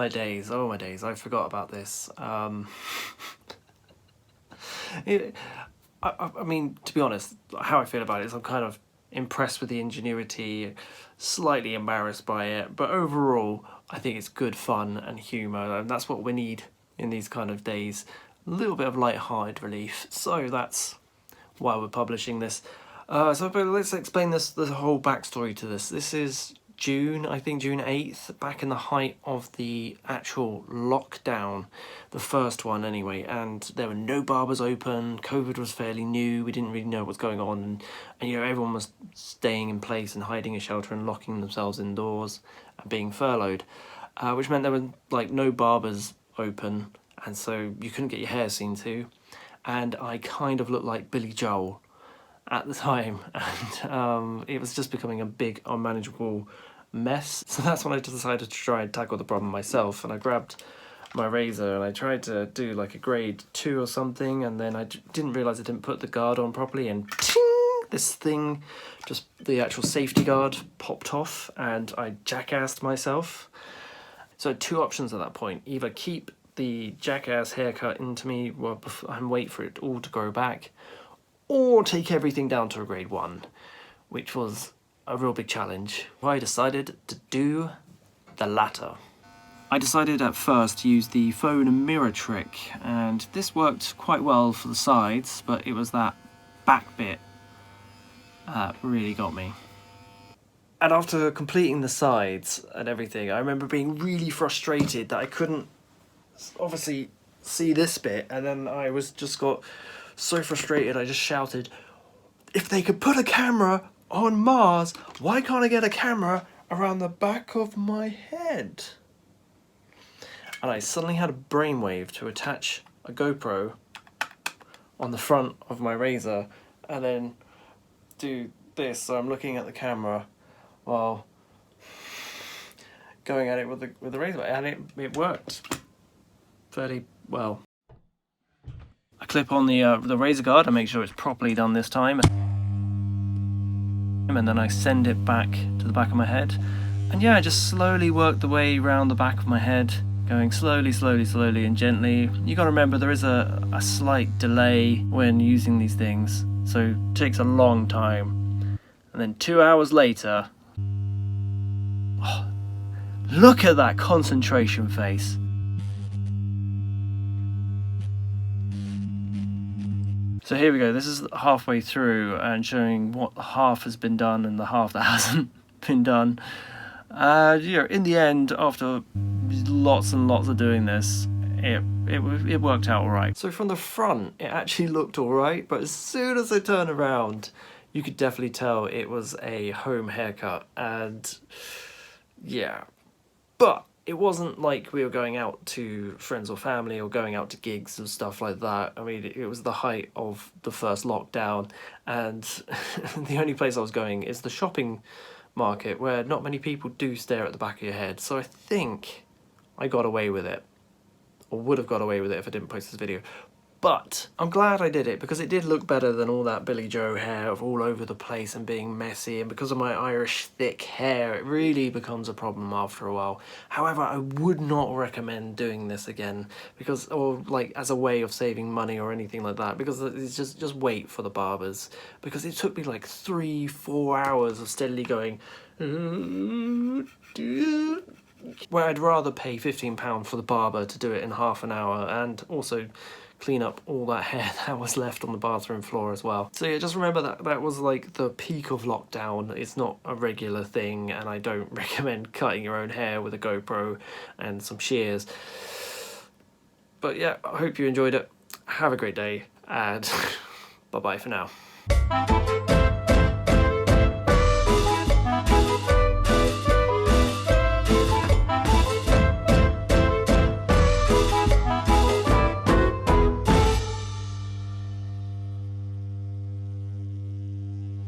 my days, oh my days, I forgot about this. I mean, to be honest, how I feel about it is I'm kind of impressed with the ingenuity, slightly embarrassed by it, but overall I think it's good fun and humour, and that's what we need in these kind of days. A little bit of light-hearted relief, so that's why we're publishing this. But let's explain the whole backstory to this. This is June, I think June 8th, back in the height of the actual lockdown, the first one anyway, and there were no barbers open, COVID was fairly new, we didn't really know what was going on, and you know, everyone was staying in place and hiding in shelter and locking themselves indoors and being furloughed, which meant there were like no barbers open, and so you couldn't get your hair seen to, and I kind of looked like Billy Joel at the time, and it was just becoming a big unmanageable mess. So that's when I decided to try and tackle the problem myself, and I grabbed my razor and I tried to do like a grade 2 or something, and then I didn't realise I didn't put the guard on properly, and ting, this thing, just the actual safety guard popped off, and I jackassed myself. So I had two options at that point: either keep the jackass haircut into me and wait for it all to grow back, or take everything down to a grade 1, which was a real big challenge. I decided to do the latter. I decided at first to use the phone and mirror trick, and this worked quite well for the sides, but it was that back bit that really got me. And after completing the sides and everything, I remember being really frustrated that I couldn't obviously see this bit, and then I got so frustrated I just shouted, if they could put a camera on Mars, why can't I get a camera around the back of my head? And I suddenly had a brainwave to attach a GoPro on the front of my razor and then do this, so I'm looking at the camera while going at it with the razor, and it worked fairly well. I clip on the razor guard and make sure it's properly done this time, and then I send it back to the back of my head, and yeah, I just slowly work the way around the back of my head, going slowly and gently. You gotta remember there is a slight delay when using these things, so it takes a long time. And then 2 hours later, oh, look at that concentration face. So here we go, this is halfway through and showing what half has been done and the half that hasn't been done. You know, in the end, after lots and lots of doing this, it worked out alright. So from the front, it actually looked alright, but as soon as I turned around, you could definitely tell it was a home haircut, and yeah. But it wasn't like we were going out to friends or family or going out to gigs and stuff like that. I mean, it was the height of the first lockdown, and the only place I was going is the shopping market, where not many people do stare at the back of your head. So I think I got away with it, or would have got away with it if I didn't post this video. But I'm glad I did it, because it did look better than all that Billy Joe hair of all over the place and being messy, and because of my Irish thick hair, it really becomes a problem after a while. However, I would not recommend doing this again, because, or like as a way of saving money or anything like that, because it's just wait for the barbers, because it took me like 3-4 hours of steadily going, where I'd rather pay £15 for the barber to do it in half an hour, and also clean up all that hair that was left on the bathroom floor as well. So yeah, just remember that was like the peak of lockdown. It's not a regular thing, and I don't recommend cutting your own hair with a GoPro and some shears. But yeah, I hope you enjoyed it. Have a great day, and bye bye for now.